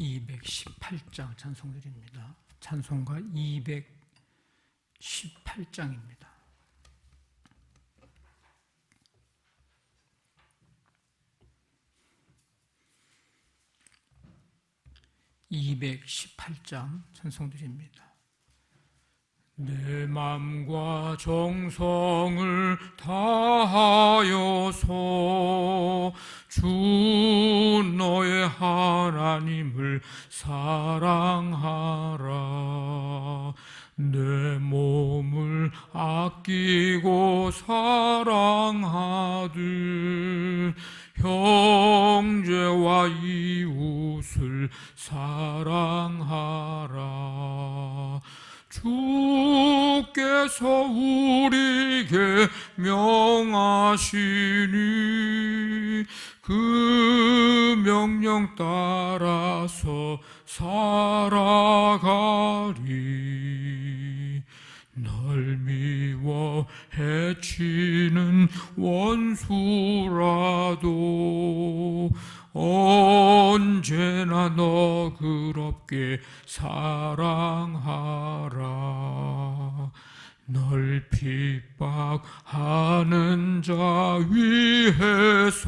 218장 찬송드립니다. 찬송가 218장입니다. (218장) 찬송드립니다. 내 맘과 정성을 다하여서 주 너의 하나님을 사랑하라. 내 몸을 아끼고 사랑하듯 형제와 이웃을 사랑하라. 주께서 우리에게 명하시니 그 명령 따라서 살아가리. 널 미워 해치는 원수라도 언제나 너그럽게 사랑하라. 널 핍박하는 자 위에서도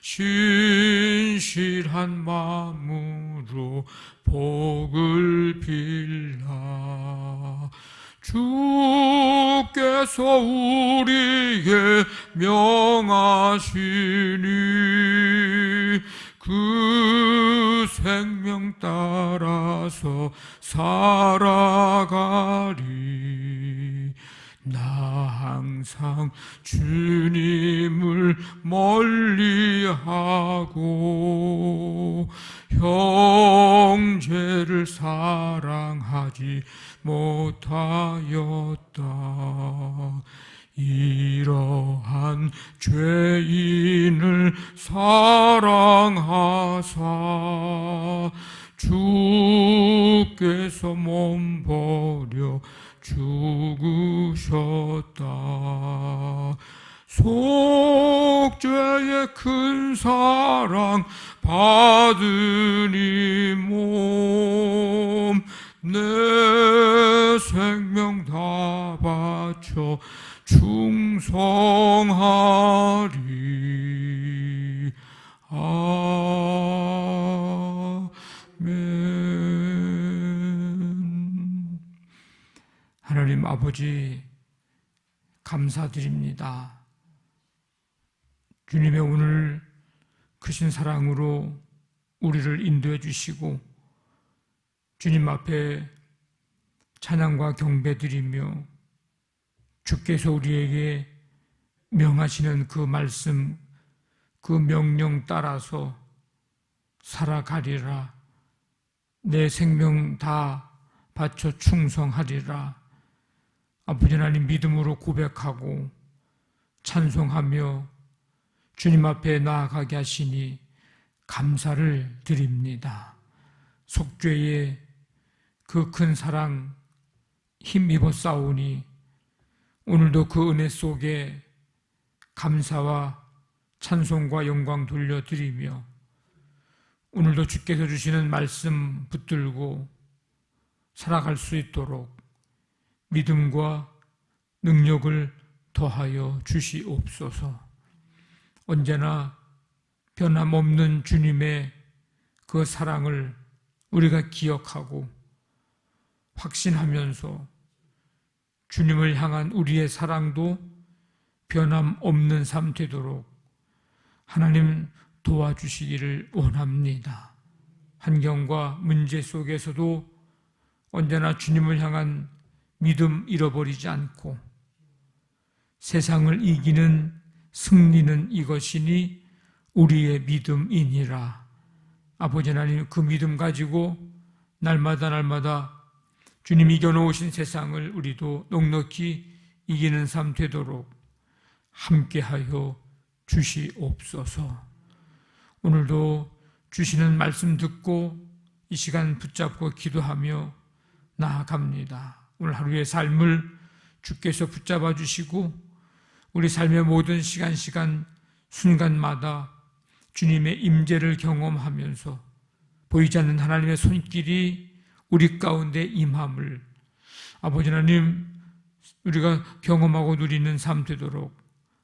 신실한 마음으로 복을 빌라. 주께서 우리에게 명하시니 그 생명 따라서 살아가리. 나 항상 주님을 멀리하고 형제를 사랑하지 못하였다. 이러한 죄인을 사랑하사 주께서 몸버려 죽으셨다. 속죄의 큰 사랑 받은 이 몸 내 생명 다 바쳐 충성하리. 아멘. 하나님 아버지 감사드립니다. 주님의 오늘 크신 사랑으로 우리를 인도해 주시고 주님 앞에 찬양과 경배드리며 주께서 우리에게 명하시는 그 말씀, 그 명령 따라서 살아가리라. 내 생명 다 바쳐 충성하리라. 아버지 하나님 믿음으로 고백하고 찬송하며 주님 앞에 나아가게 하시니 감사를 드립니다. 속죄의 그 큰 사랑 힘입어 싸우니 오늘도 그 은혜 속에 감사와 찬송과 영광 돌려드리며 오늘도 주께서 주시는 말씀 붙들고 살아갈 수 있도록 믿음과 능력을 더하여 주시옵소서. 언제나 변함없는 주님의 그 사랑을 우리가 기억하고 확신하면서 주님을 향한 우리의 사랑도 변함없는 삶 되도록 하나님 도와주시기를 원합니다. 환경과 문제 속에서도 언제나 주님을 향한 믿음 잃어버리지 않고 세상을 이기는 승리는 이것이니 우리의 믿음이니라. 아버지 하나님 그 믿음 가지고 날마다 주님 이겨놓으신 세상을 우리도 넉넉히 이기는 삶 되도록 함께하여 주시옵소서. 오늘도 주시는 말씀 듣고 이 시간 붙잡고 기도하며 나아갑니다. 오늘 하루의 삶을 주께서 붙잡아 주시고 우리 삶의 모든 시간 순간마다 주님의 임재를 경험하면서 보이지 않는 하나님의 손길이 우리 가운데 임함을 아버지 하나님 우리가 경험하고 누리는 삶 되도록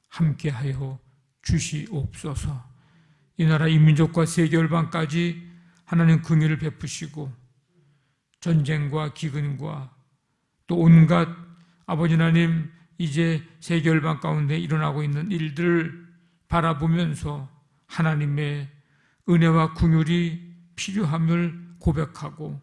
함께하여 주시옵소서. 이 나라 이 민족과 세계 열방까지 하나님 긍휼을 베푸시고 전쟁과 기근과 또 온갖 아버지 하나님 이제 세계 열방 가운데 일어나고 있는 일들을 바라보면서 하나님의 은혜와 긍휼이 필요함을 고백하고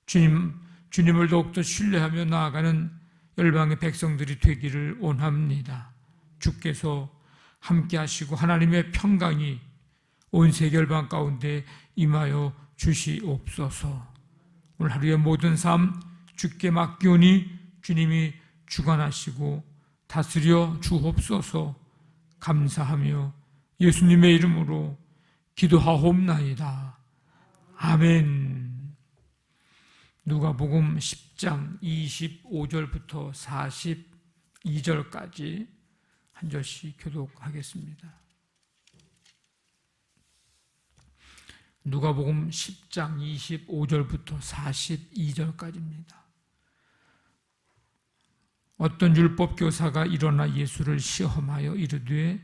주님을 더욱더 신뢰하며 나아가는 열방의 백성들이 되기를 원합니다. 주께서 함께 하시고 하나님의 평강이 온 세계 열방 가운데 임하여 주시옵소서. 오늘 하루의 모든 삶 주께 맡기오니 주님이 주관하시고 다스려 주옵소서. 감사하며 예수님의 이름으로 기도하옵나이다. 아멘. 누가복음 10장 25절부터 42절까지 한 절씩 교독하겠습니다. 누가복음 10장 25절부터 42절까지입니다. 어떤 율법교사가 일어나 예수를 시험하여 이르되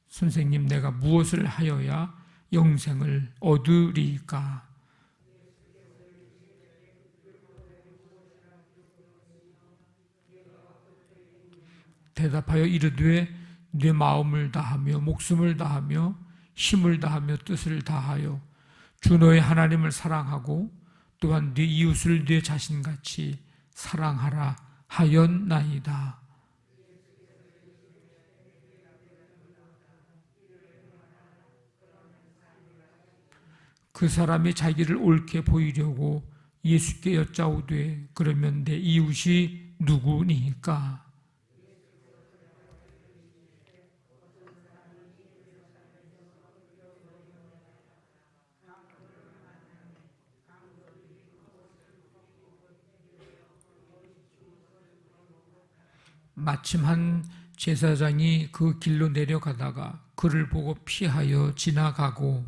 선생님 내가 무엇을 하여야 영생을 얻으리까? 대답하여 이르되 네 마음을 다하며 목숨을 다하며 힘을 다하며 뜻을 다하여 주 너의 하나님을 사랑하고 또한 네 이웃을 네 자신같이 사랑하라 하였나이다. 그 사람이 자기를 옳게 보이려고 예수께 여짜오되 그러면 내 이웃이 누구니까? 마침 한 제사장이 그 길로 내려가다가 그를 보고 피하여 지나가고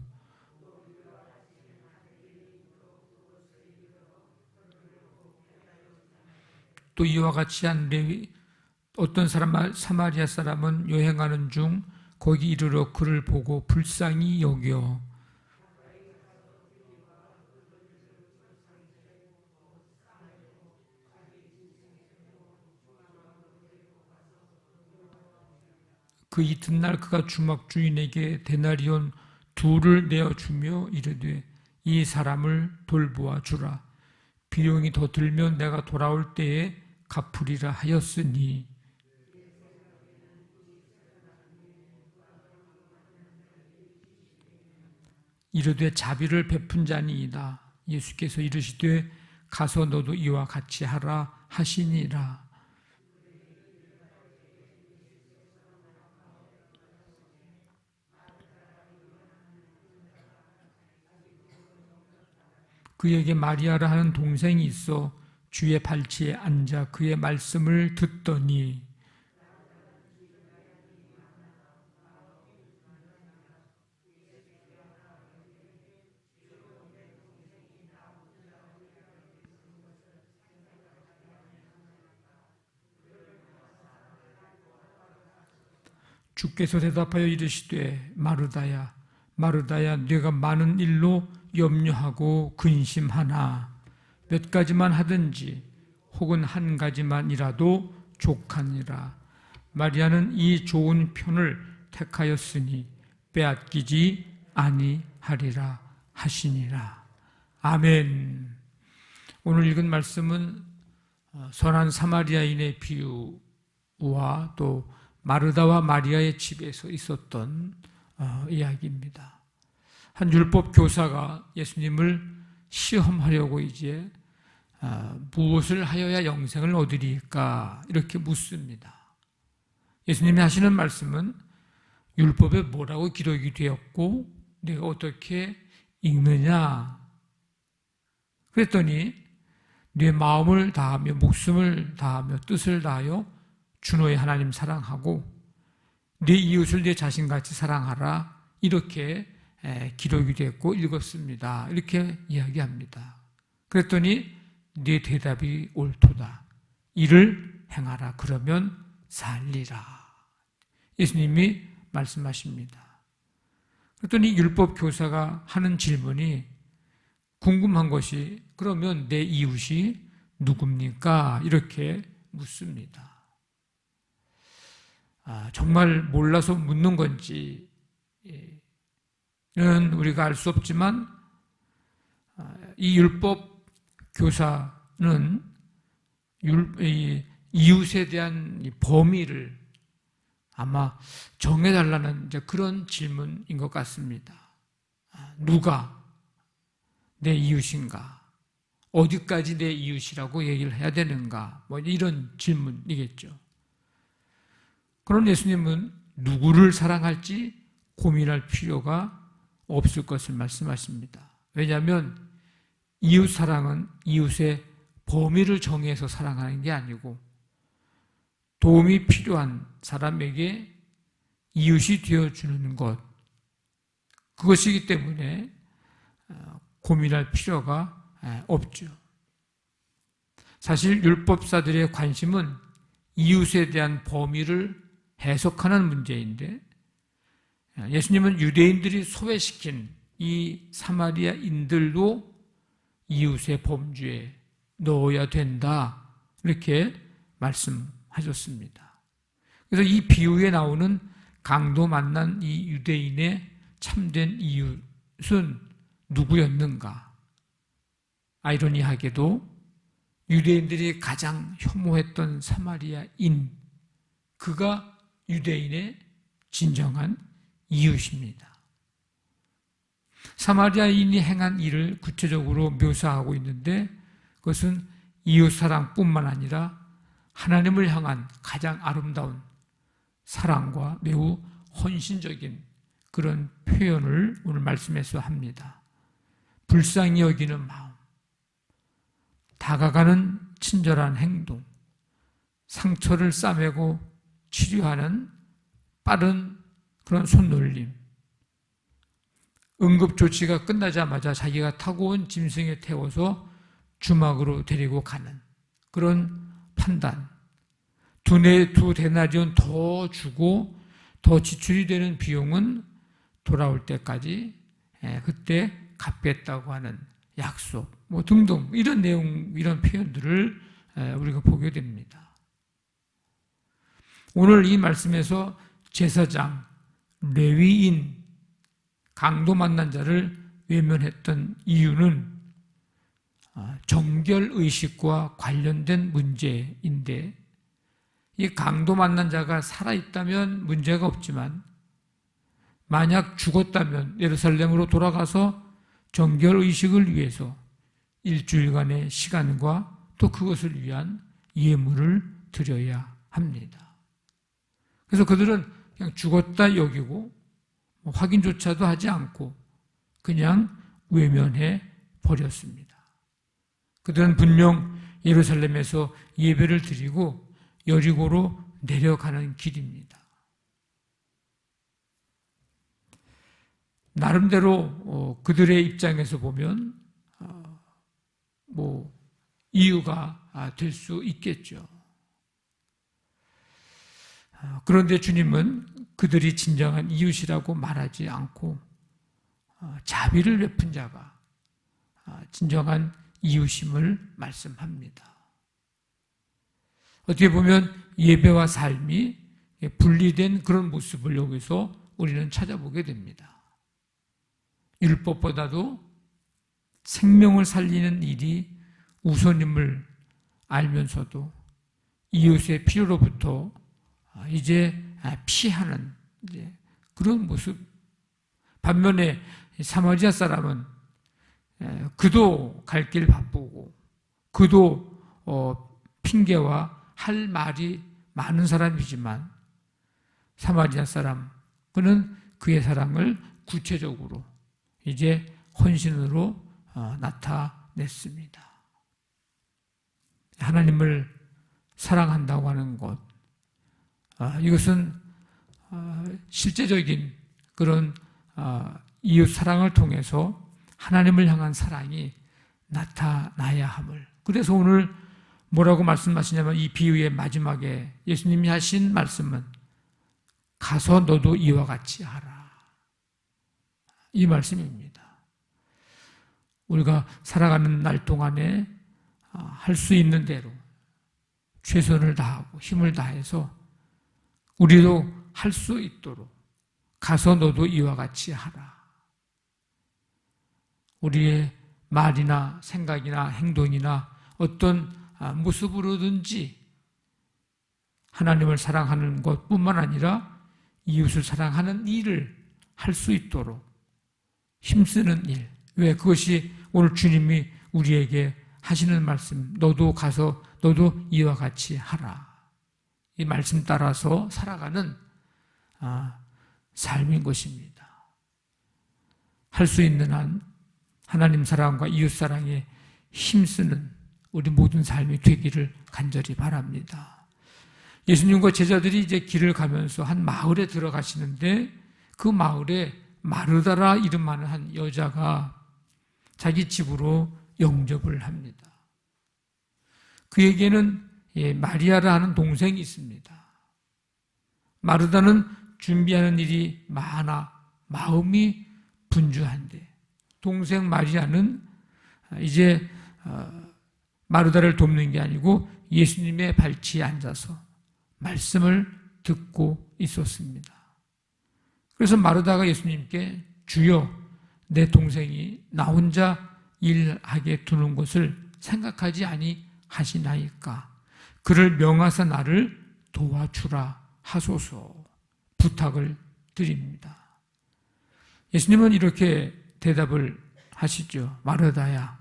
또 이와 같이 한 레위 어떤 사람 사마리아 사람은 여행하는 중 거기 이르러 그를 보고 불쌍히 여겨 그 이튿날 그가 주막 주인에게 데나리온 2를 내어주며 이르되 이 사람을 돌보아 주라. 비용이 더 들면 내가 돌아올 때에 갚으리라 하였으니 이르되 자비를 베푼 자니이다. 예수께서 이르시되 가서 너도 이와 같이 하라 하시니라. 그에게 마리아라 하는 동생이 있어 주의 발치에 앉아 그의 말씀을 듣더니 주께서 대답하여 이르시되 마르다야 마르다야 네가 많은 일로 염려하고 근심하나 몇 가지만 하든지 혹은 한 가지만이라도 족하니라. 마리아는 이 좋은 편을 택하였으니 빼앗기지 아니하리라 하시니라. 아멘. 오늘 읽은 말씀은 선한 사마리아인의 비유와 또 마르다와 마리아의 집에서 있었던 이야기입니다. 한 율법 교사가 예수님을 시험하려고 이제 무엇을 하여야 영생을 얻으리까 이렇게 묻습니다. 예수님이 하시는 말씀은 율법에 뭐라고 기록이 되었고 내가 어떻게 읽느냐 그랬더니 네 마음을 다하며 목숨을 다하며 뜻을 다하여 주 너의 하나님 사랑하고 네 이웃을 네 자신같이 사랑하라 이렇게 기록이 됐고 읽었습니다. 이렇게 이야기합니다. 그랬더니 네 대답이 옳도다. 이를 행하라. 그러면 살리라. 예수님이 말씀하십니다. 그랬더니 율법 교사가 하는 질문이 궁금한 것이 그러면 내 이웃이 누굽니까? 이렇게 묻습니다. 정말 몰라서 묻는 건지는 우리가 알 수 없지만 이 율법 교사는 이웃에 대한 범위를 아마 정해달라는 그런 질문인 것 같습니다. 누가 내 이웃인가? 어디까지 내 이웃이라고 얘기를 해야 되는가? 뭐 이런 질문이겠죠. 그런 예수님은 누구를 사랑할지 고민할 필요가 없을 것을 말씀하십니다. 왜냐하면 이웃 사랑은 이웃의 범위를 정해서 사랑하는 게 아니고 도움이 필요한 사람에게 이웃이 되어주는 것, 그것이기 때문에 고민할 필요가 없죠. 사실 율법사들의 관심은 이웃에 대한 범위를 해석하는 문제인데 예수님은 유대인들이 소외시킨 이 사마리아인들도 이웃의 범주에 넣어야 된다 이렇게 말씀하셨습니다. 그래서 이 비유에 나오는 강도 만난 이 유대인의 참된 이웃은 누구였는가? 아이러니하게도 유대인들이 가장 혐오했던 사마리아인, 그가 유대인의 진정한 이웃입니다. 사마리아인이 행한 일을 구체적으로 묘사하고 있는데 그것은 이웃사랑뿐만 아니라 하나님을 향한 가장 아름다운 사랑과 매우 헌신적인 그런 표현을 오늘 말씀에서 합니다. 불쌍히 여기는 마음, 다가가는 친절한 행동, 상처를 싸매고 치료하는 빠른 그런 손놀림, 응급조치가 끝나자마자 자기가 타고 온 짐승에 태워서 주막으로 데리고 가는 그런 판단, 두 데나리온 더 주고 더 지출이 되는 비용은 돌아올 때까지 그때 갚겠다고 하는 약속, 뭐 등등 이런 내용, 이런 표현들을 우리가 보게 됩니다. 오늘 이 말씀에서 제사장, 레위인, 강도 만난 자를 외면했던 이유는 정결의식과 관련된 문제인데 이 강도 만난 자가 살아있다면 문제가 없지만 만약 죽었다면 예루살렘으로 돌아가서 정결의식을 위해서 일주일간의 시간과 또 그것을 위한 예물을 드려야 합니다. 그래서 그들은 그냥 죽었다 여기고 확인조차도 하지 않고 그냥 외면해 버렸습니다. 그들은 분명 예루살렘에서 예배를 드리고 여리고로 내려가는 길입니다. 나름대로 그들의 입장에서 보면 뭐 이유가 될 수 있겠죠. 그런데 주님은 그들이 진정한 이웃이라고 말하지 않고 자비를 베푼 자가 진정한 이웃임을 말씀합니다. 어떻게 보면 예배와 삶이 분리된 그런 모습을 여기서 우리는 찾아보게 됩니다. 율법보다도 생명을 살리는 일이 우선임을 알면서도 이웃의 필요로부터 이제 피하는 그런 모습. 반면에 사마리아 사람은 그도 갈 길 바쁘고 그도 핑계와 할 말이 많은 사람이지만 사마리아 사람, 그는 그의 사랑을 구체적으로 이제 헌신으로 나타냈습니다. 하나님을 사랑한다고 하는 것, 이것은 실제적인 그런 이웃 사랑을 통해서 하나님을 향한 사랑이 나타나야 함을. 그래서 오늘 뭐라고 말씀하시냐면 이 비유의 마지막에 예수님이 하신 말씀은 가서 너도 이와 같이 하라. 이 말씀입니다. 우리가 살아가는 날 동안에 할 수 있는 대로 최선을 다하고 힘을 다해서 우리도 할 수 있도록 가서 너도 이와 같이 하라. 우리의 말이나 생각이나 행동이나 어떤 모습으로든지 하나님을 사랑하는 것뿐만 아니라 이웃을 사랑하는 일을 할 수 있도록 힘쓰는 일. 왜? 그것이 오늘 주님이 우리에게 하시는 말씀, 너도 가서 너도 이와 같이 하라. 이 말씀 따라서 살아가는 삶인 것입니다. 할 수 있는 한 하나님 사랑과 이웃 사랑에 힘쓰는 우리 모든 삶이 되기를 간절히 바랍니다. 예수님과 제자들이 이제 길을 가면서 한 마을에 들어가시는데 그 마을에 마르다라 이름하는 한 여자가 자기 집으로 영접을 합니다. 그에게는 마리아라 하는 동생이 있습니다. 마르다는 준비하는 일이 많아 마음이 분주한데 동생 마리아는 이제 마르다를 돕는 게 아니고 예수님의 발치에 앉아서 말씀을 듣고 있었습니다. 그래서 마르다가 예수님께 주여 내 동생이 나 혼자 일하게 두는 것을 생각하지 아니하시나이까 그를 명하사 나를 도와주라 하소서 부탁을 드립니다. 예수님은 이렇게 대답을 하시죠. 마르다야,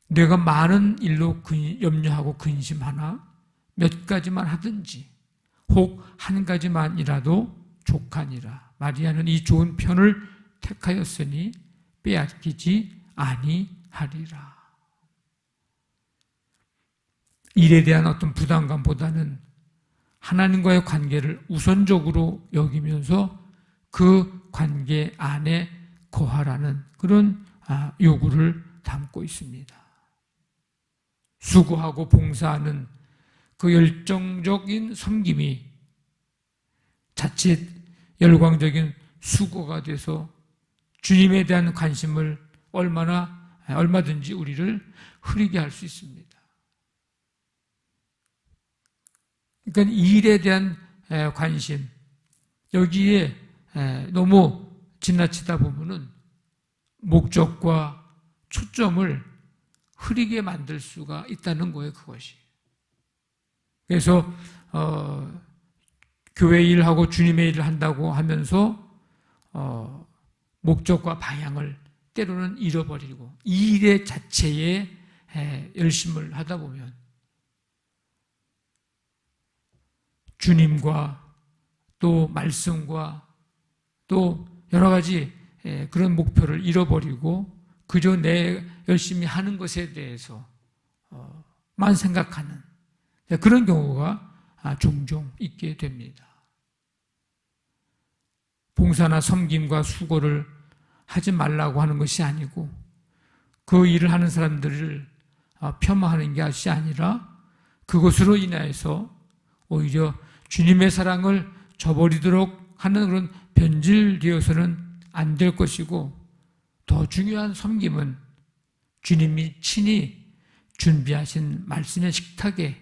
내가 많은 일로 염려하고 근심하나 몇 가지만 하든지 혹 한 가지만이라도 족하니라. 마리아는 이 좋은 편을 택하였으니 빼앗기지 아니하리라. 일에 대한 어떤 부담감보다는 하나님과의 관계를 우선적으로 여기면서 그 관계 안에 거하라는 그런 요구를 담고 있습니다. 수고하고 봉사하는 그 열정적인 섬김이 자칫 열광적인 수고가 돼서 주님에 대한 관심을 얼마든지 우리를 흐리게 할 수 있습니다. 그러니까 일에 대한 관심, 여기에 너무 지나치다 보면은 목적과 초점을 흐리게 만들 수가 있다는 거예요, 그것이. 그래서 교회 일하고 주님의 일을 한다고 하면서 목적과 방향을 때로는 잃어버리고 이 일 자체에 열심을 하다 보면 주님과 또 말씀과 또 여러 가지 그런 목표를 잃어버리고 그저 내 열심히 하는 것에 대해서만 생각하는 그런 경우가 종종 있게 됩니다. 봉사나 섬김과 수고를 하지 말라고 하는 것이 아니고 그 일을 하는 사람들을 폄하하는 것이 아니라 그것으로 인하여서 오히려 주님의 사랑을 저버리도록 하는 그런 변질되어서는 안 될 것이고 더 중요한 섬김은 주님이 친히 준비하신 말씀의 식탁에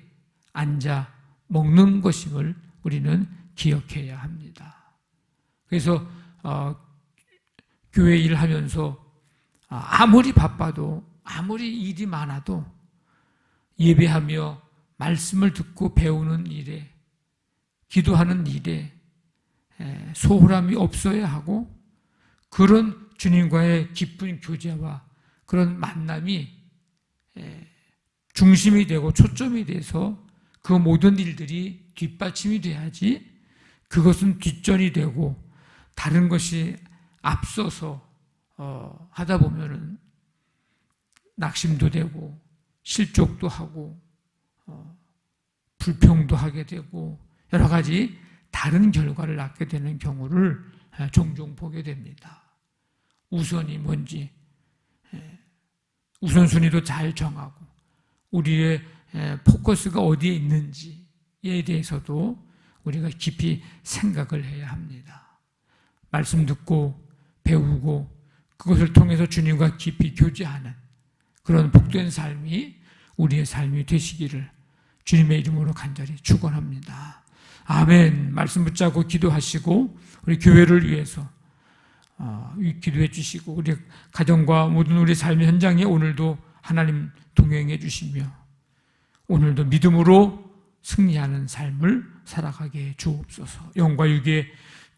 앉아 먹는 것임을 우리는 기억해야 합니다. 그래서 교회 일을 하면서 아무리 바빠도 아무리 일이 많아도 예배하며 말씀을 듣고 배우는 일에 기도하는 일에 소홀함이 없어야 하고 그런 주님과의 깊은 교제와 그런 만남이 중심이 되고 초점이 돼서 그 모든 일들이 뒷받침이 돼야지 그것은 뒷전이 되고 다른 것이 앞서서 하다 보면은 낙심도 되고 실족도 하고 불평도 하게 되고 여러 가지 다른 결과를 낳게 되는 경우를 종종 보게 됩니다. 우선이 뭔지 우선순위도 잘 정하고 우리의 포커스가 어디에 있는지에 대해서도 우리가 깊이 생각을 해야 합니다. 말씀 듣고 배우고 그것을 통해서 주님과 깊이 교제하는 그런 복된 삶이 우리의 삶이 되시기를 주님의 이름으로 간절히 축원합니다. 아멘. 말씀 붙잡고 기도하시고 우리 교회를 위해서 기도해 주시고 우리 가정과 모든 우리 삶의 현장에 오늘도 하나님 동행해 주시며 오늘도 믿음으로 승리하는 삶을 살아가게 해 주옵소서. 영과 육의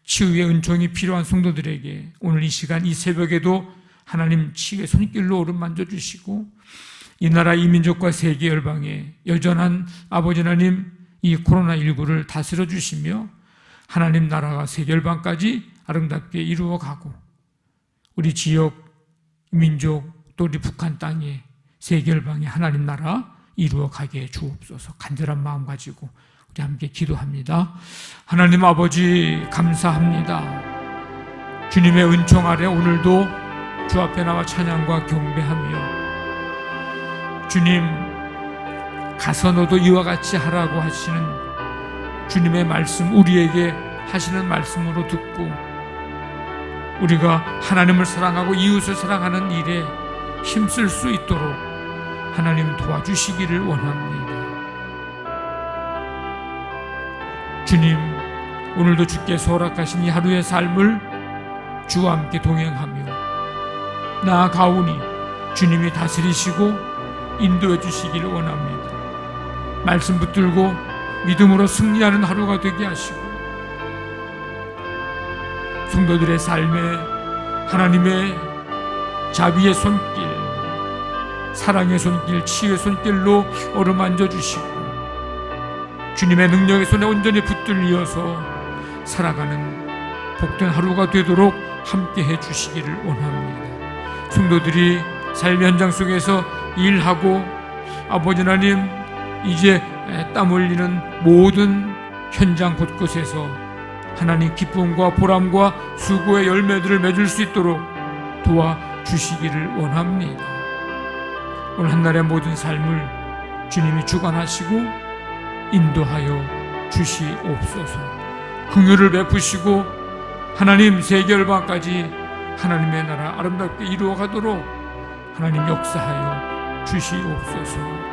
치유의 은총이 필요한 성도들에게 오늘 이 시간 이 새벽에도 하나님 치유의 손길로 오른만져 주시고 이 나라 이 민족과 세계 열방에 여전한 아버지 하나님 이 코로나19를 다스려 주시며 하나님 나라가 세계 열방까지 아름답게 이루어가고 우리 지역 민족 또 우리 북한 땅에 세계 열방에 하나님 나라 이루어가게 해 주옵소서. 간절한 마음 가지고 우리 함께 기도합니다. 하나님 아버지 감사합니다. 주님의 은총 아래 오늘도 주 앞에 나와 찬양과 경배하며 주님 가서 너도 이와 같이 하라고 하시는 주님의 말씀 우리에게 하시는 말씀으로 듣고 우리가 하나님을 사랑하고 이웃을 사랑하는 일에 힘쓸 수 있도록 하나님 도와주시기를 원합니다. 주님 오늘도 주께서 허락하신 이 하루의 삶을 주와 함께 동행하며 나아가오니 주님이 다스리시고 인도해 주시기를 원합니다. 말씀 붙들고 믿음으로 승리하는 하루가 되게 하시고 성도들의 삶에 하나님의 자비의 손길, 사랑의 손길, 치유의 손길로 어루만져 주시고 주님의 능력의 손에 온전히 붙들려서 살아가는 복된 하루가 되도록 함께해 주시기를 원합니다. 성도들이 삶의 현장 속에서 일하고 아버지 하나님 이제 땀 흘리는 모든 현장 곳곳에서 하나님 기쁨과 보람과 수고의 열매들을 맺을 수 있도록 도와주시기를 원합니다. 오늘 한날의 모든 삶을 주님이 주관하시고 인도하여 주시옵소서. 긍휼을 베푸시고 하나님 세계 열방까지 하나님의 나라 아름답게 이루어가도록 하나님 역사하여 주시옵소서.